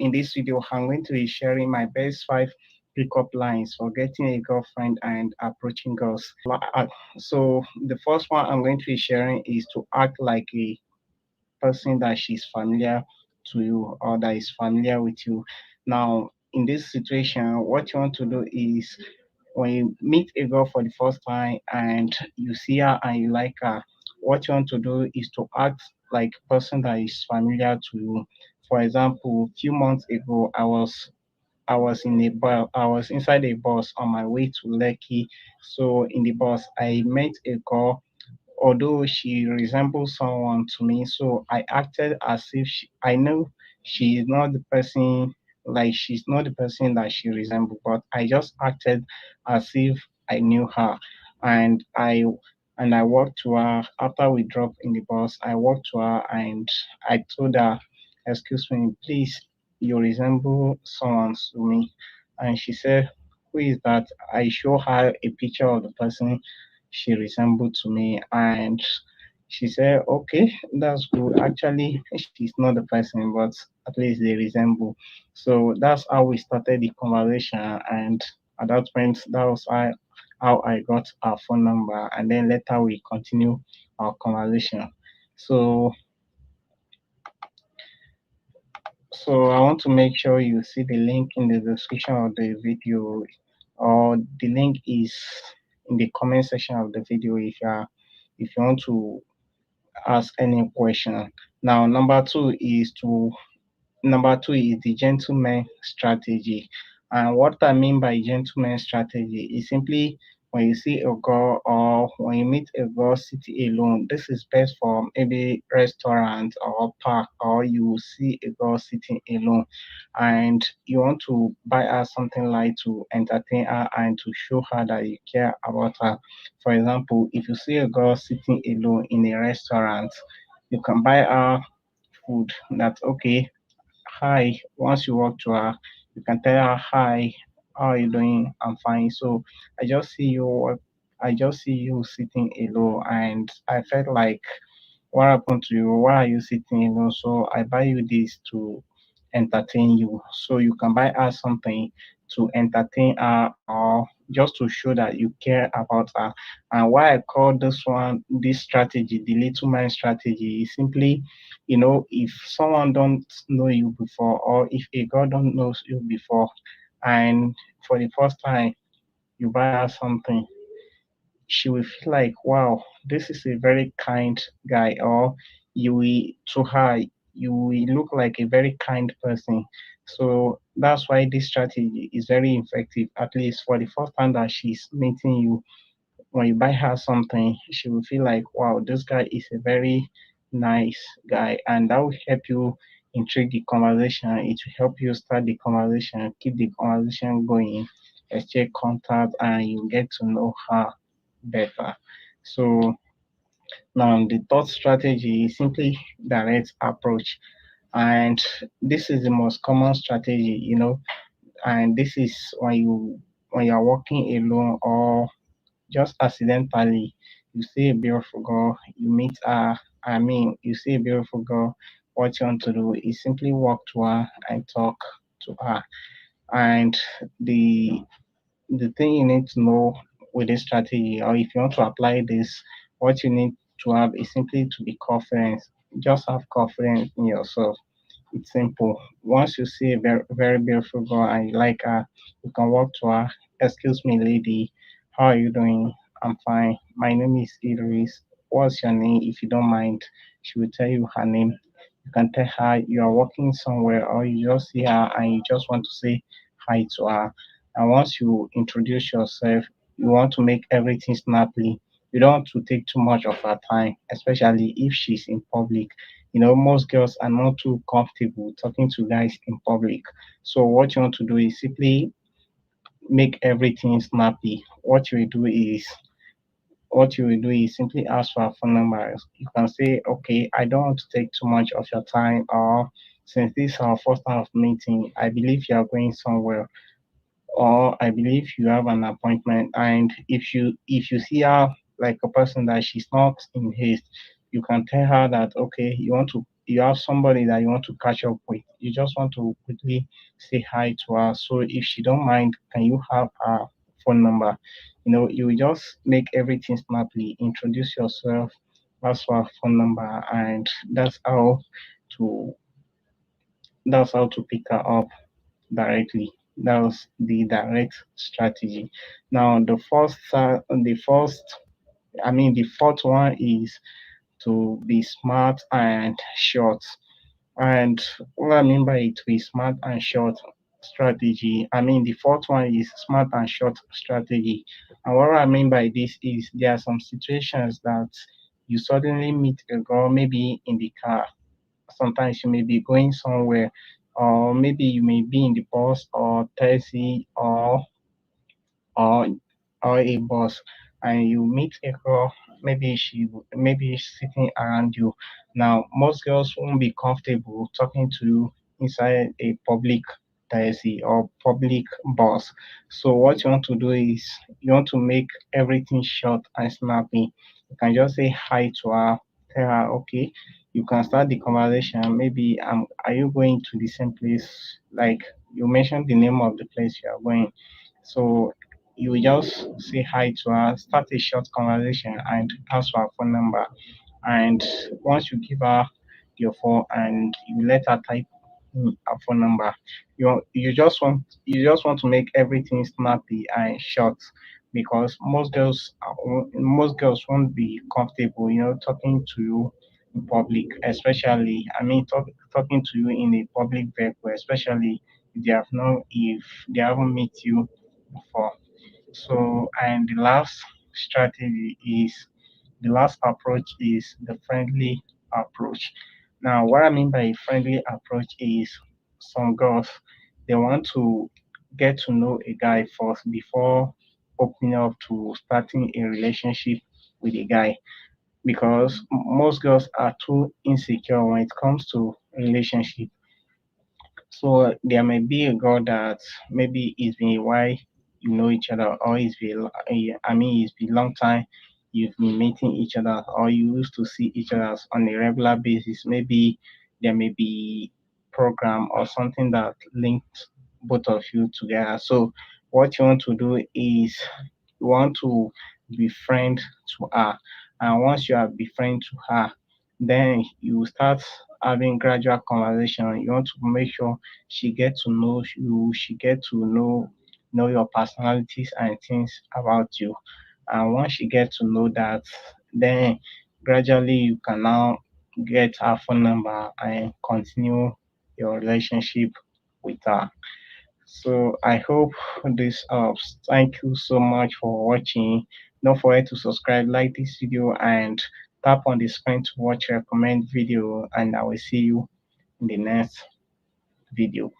In this video, I'm going to be sharing my best 5 pickup lines for getting a girlfriend and approaching girls. So the first one I'm going to be sharing is to act like a person that she's familiar to you or that is familiar with you. Now, in this situation, what you want to do is when you meet a girl for the first time and you see her and you like her, what you want to do is to act like a person that is familiar to you. For example, a few months ago, I was inside a bus on my way to Lekki. So in the bus, I met a girl, although she resembles someone to me, so I acted as if I know she is not the person, like she's not the person that she resembles, but I just acted as if I knew her, and I walked to her after we dropped in the bus. I walked to her and I told her, "Excuse me, please, you resemble someone to me," and she said, "Who is that?" I show her a picture of the person she resembled to me, and she said, "Okay, that's good. Actually, she's not the person, but at least they resemble." So that's how we started the conversation, and at that point that was how I got our phone number, and then later we continue our conversation. So so I want to make sure you see the link in the description of the video, or the link is in the comment section of the video if you want to ask any question. Now, number two is the gentleman strategy. And what I mean by gentleman strategy is simply when you see a girl or when you meet a girl sitting alone. This is best for maybe restaurant or park, or you see a girl sitting alone and you want to buy her something light to entertain her and to show her that you care about her. For example, if you see a girl sitting alone in a restaurant, you can buy her food. That's okay. Hi, once you walk to her, you can tell her, "Hi, how are you doing? I'm fine." So I just see I just see you sitting alone, and I felt like, "What happened to you? Why are you sitting alone?" So I buy you this to entertain you. So you can buy her something to entertain her or just to show that you care about her. And why I call this strategy, the little man strategy, is simply, if someone don't know you before, or if a girl don't know you before, and for the first time you buy her something, she will feel like, wow, this is a very kind guy, or to her, you will look like a very kind person. So that's why this strategy is very effective, at least for the first time that she's meeting you. When you buy her something, she will feel like, wow, this guy is a very nice guy, and that will help you intrigue the conversation. It will help you start the conversation, keep the conversation going, exchange contact, and you get to know her better. So now the third strategy is simply direct approach, and this is the most common strategy, and this is when you are walking alone or just accidentally you see a beautiful girl, you meet her. I mean, you see a beautiful girl. What you want to do is simply walk to her and talk to her. And the the thing you need to know with this strategy, or if you want to apply this, what you need to have is simply to be confident. Just have confidence in yourself. It's simple. Once you see a very, very beautiful girl and you like her, you can walk to her. "Excuse me, lady. How are you doing?" "I'm fine. My name is Idris. What's your name, if you don't mind?" She will tell you her name. You can tell her you are walking somewhere, or you just see her and you just want to say hi to her. And once you introduce yourself, you want to make everything snappily. You don't want to take too much of her time, especially if she's in public. Most girls are not too comfortable talking to guys in public. So what you want to do is simply make everything snappy. What you will do is simply ask for a phone number. You can say, "Okay, I don't want to take too much of your time," or, "Since this is our first time of meeting, I believe you are going somewhere, or I believe you have an appointment." And if you see her like a person that she's not in haste, you can tell her that, okay, you have somebody that you want to catch up with, you just want to quickly say hi to her. So if she don't mind, can you have her phone number? You will just make everything snappily, introduce yourself, ask for her phone number, and to that's how to pick her up directly. That was the direct strategy. Now the fourth one is to be smart and short. And what I mean by to be smart and short strategy, I mean the fourth one is smart and short strategy. And what I mean by this is there are some situations that you suddenly meet a girl, maybe in the car. Sometimes you may be going somewhere, or maybe you may be in the bus or taxi or a boss, and you meet a girl, maybe she's sitting around you. Now most girls won't be comfortable talking to you inside a public taxi or public bus. So what you want to do is you want to make everything short and snappy. You can just say hi to her, tell her okay. You can start the conversation. Maybe are you going to the same place? Like you mentioned the name of the place you are going. So you will just say hi to her, start a short conversation, and ask for her phone number. And once you give her your phone and you let her type in her phone number, you just want to make everything snappy and short, because most girls won't be comfortable, talking to you in public, especially talking to you in a public vehicle, especially if they haven't met you before. So, and the last approach is the friendly approach. Now, what I mean by a friendly approach is some girls, they want to get to know a guy first before opening up to starting a relationship with a guy, because most girls are too insecure when it comes to relationship. So there may be a girl that maybe it's been a while you know each other, or it's been a long time you've been meeting each other, or you used to see each other on a regular basis. Maybe there may be program or something that linked both of you together. So what you want to do is you want to befriend to her, and once you have befriend to her, then you start having gradual conversation. You want to make sure she get to know you, she get to know your personalities and things about you. And once she get to know that, then gradually you can now get her phone number and continue your relationship with her. So I hope this helps. Thank you so much for watching. Don't forget to subscribe, like this video, and tap on the screen to watch recommend video. And I will see you in the next video.